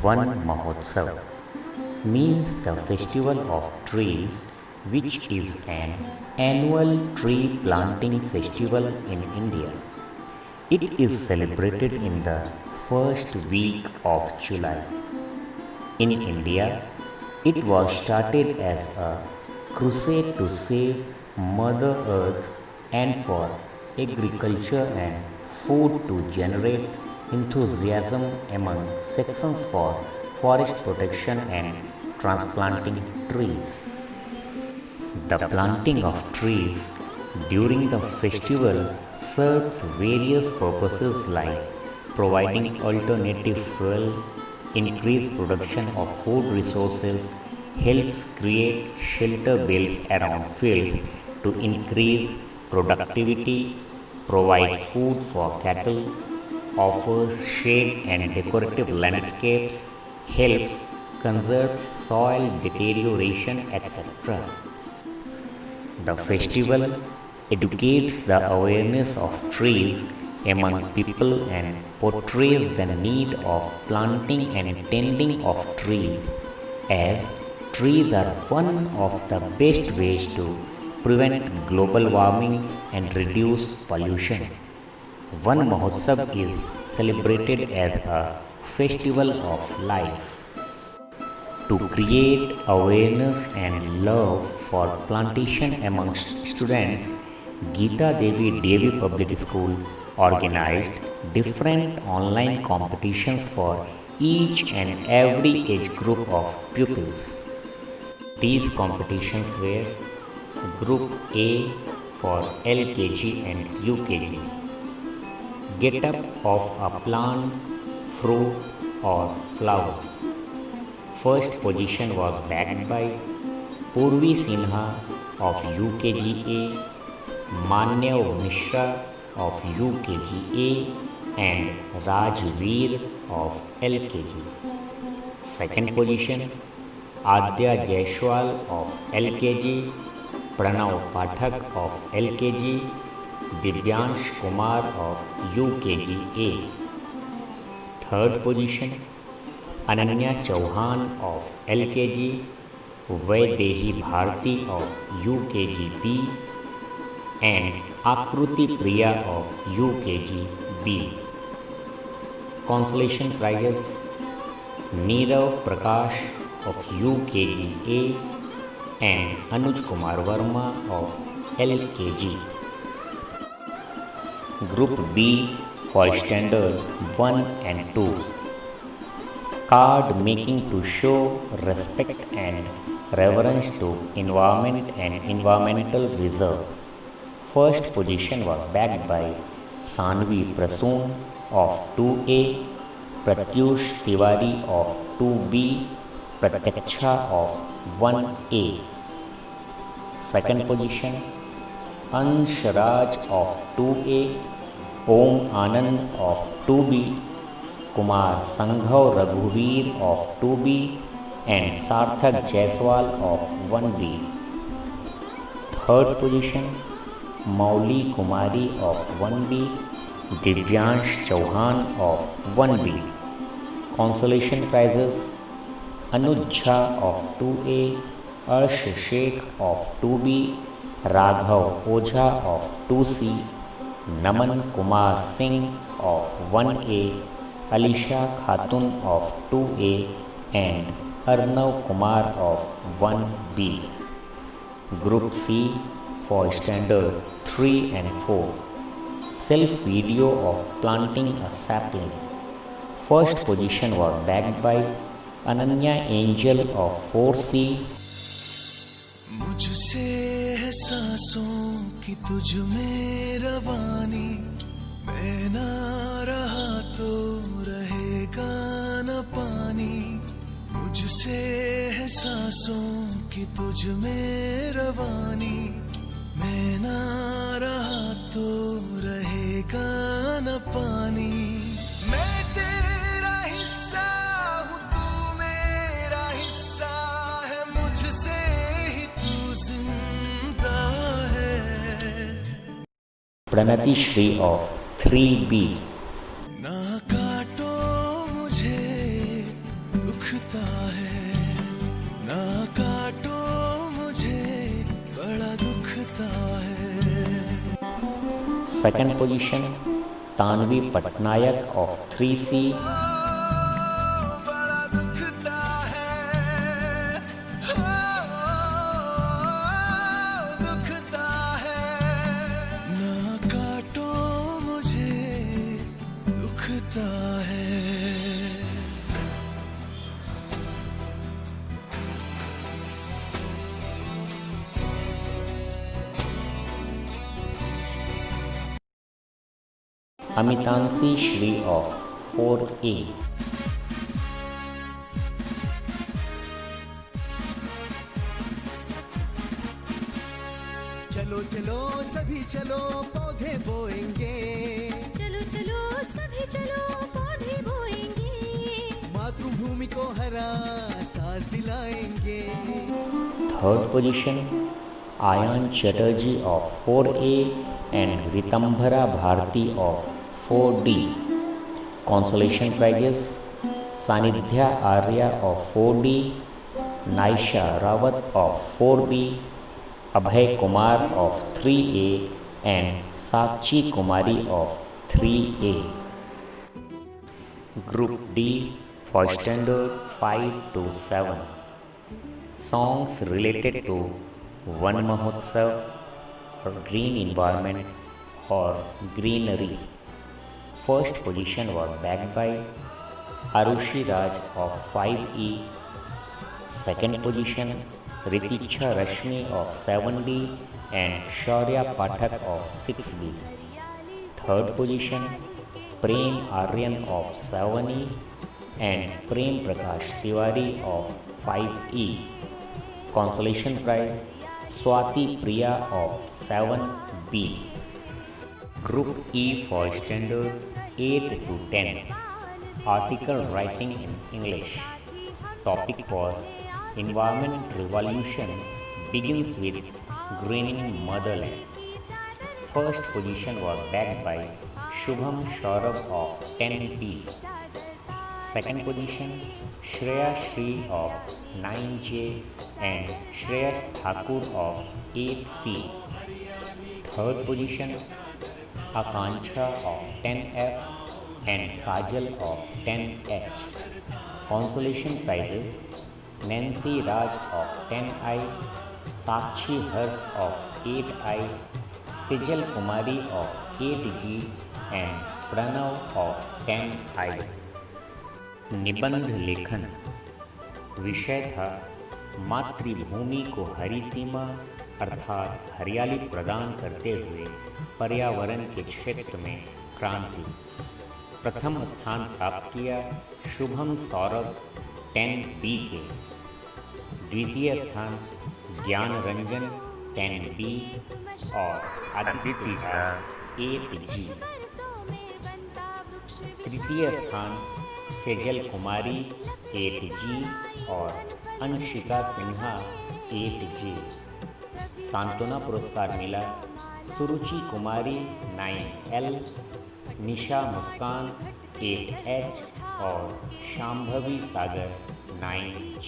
Van Mahotsav means the festival of trees, which is an annual tree planting festival in India. It is celebrated in the first week of July. In India, it was started as a crusade to save Mother Earth and for agriculture and food to generate enthusiasm among sections for forest protection and transplanting trees. The planting of trees during the festival serves various purposes like providing alternative fuel, increase production of food resources, helps create shelter belts around fields to increase productivity, provide food for cattle, offers shade and decorative landscapes, helps conserve soil deterioration, etc. The festival educates the awareness of trees among people and portrays the need of planting and tending of trees, as trees are one of the best ways to prevent global warming and reduce pollution. Van Mahotsav is celebrated as a festival of life. To create awareness and love for plantation amongst students, Geeta Devi Public School organized different online competitions for each and every age group of pupils. These competitions were Group A for LKG and UKG. Get up of a plant, fruit or flower. First position was bagged by Purvi Sinha of UKGA, Manyav Mishra of UKGA and Rajveer of LKG. Second position, Adya Jaiswal of LKG, Pranav Pathak of LKG, Divyansh Kumar of UKGA. Third position, Ananya Chauhan of LKG, Vaidehi Bharti of UKGB and Akruti Priya of UKGB. Consolation prizes, Neerav Prakash of UKGA and Anuj Kumar Verma of LKG. Group B for Standard 1 and 2. Card making to show respect and reverence to environment and environmental reserve. First position was bagged by Sanvi Prasoon of 2A, Pratyush Tiwari of 2B, Pratyaksha of 1A. Second position, Ansh Raj of 2A, Om Anand of 2B, Kumar Sanghav Raghuveer of 2B and Sarthak Jaiswal of 1B. Third position, Mauli Kumari of 1B, Divyansh Chauhan of 1B. Consolation prizes, Anuj Jha of 2A, Arsh Sheikh of 2B, Raghav Ojha of 2C, Naman Kumar Singh of 1A, Alisha Khatun of 2A and Arnav Kumar of 1B. Group C for Standard 3 and 4. Self-video of planting a sapling. First position was bagged by Ananya Angel of 4C. मुझसे है सांसों की तुझ में रवानी, मैं ना रहा तो रहेगा न पानी। मुझसे है सांसों की तुझ में रवानी, मैं ना रहा तो रहेगा न पानी। मैं तेरा हिस्सा हूँ, तू मेरा हिस्सा है, मुझसे ही तू जिंदा है। Pranati Shri of 3B. ना काटो मुझे, दुखता है। Second position Tanvi Patnaik of 3C, बड़ा दुखता है, दुखता है, ना काटो मुझे दुखता है। अमितांशी श्री ऑफ 4A, चलो चलो सभी चलो पौधे बोएंगे, चलो चलो सभी चलो पौधे बोएंगे, मातृभूमि को हरा सांस दिलाएंगे। Third position Ayaan Chatterjee of 4A and Ritambhara Bharati of 4D. Consolation prizes Sanidhya Arya of 4D, Naisha Rawat of 4B, Abhay Kumar of 3A and Sakshi Kumari of 3A. Group D for standard 5 to 7. Songs related to Van Mahotsav or green environment or greenery. First position was bagged by Arushi Raj of 5E. Second position Ritiksha Rashmi of 7D and Shaurya Pathak of 6B. Third position Prem Aryan of 7E and Prem Prakash Tiwari of 5E. Consolation prize Swati Priya of 7B. Group E for standard 8 to 10. Article writing in English. Topic was Environment Revolution begins with greening motherland. First position was bagged by Shubham Saurabh of 10B. Second position Shreya Shri of 9J and Shreyas Thakur of 8C. Third position Akanksha of 10F and Kajal of 10H. Consolation prizes Nancy Raj of 10I, Sakshi Hers of 8I, Tijal Kumari of 8G and Pranav of 10I. निबंध लेखन विषय था मातृभूमि को हरितिमा अर्थात हरियाली प्रदान करते हुए पर्यावरण के क्षेत्र में क्रांति। प्रथम स्थान प्राप्त किया शुभम सौरभ 10B के, द्वितीय स्थान ज्ञान रंजन 10B और अदिति 8G, तृतीय स्थान सेजल कुमारी 8G और अंशिका सिन्हा 8G। सांत्वना पुरस्कार मिला सुरुचि कुमारी 9L, निशा मुस्कान 8H और शांभवी सागर 9J।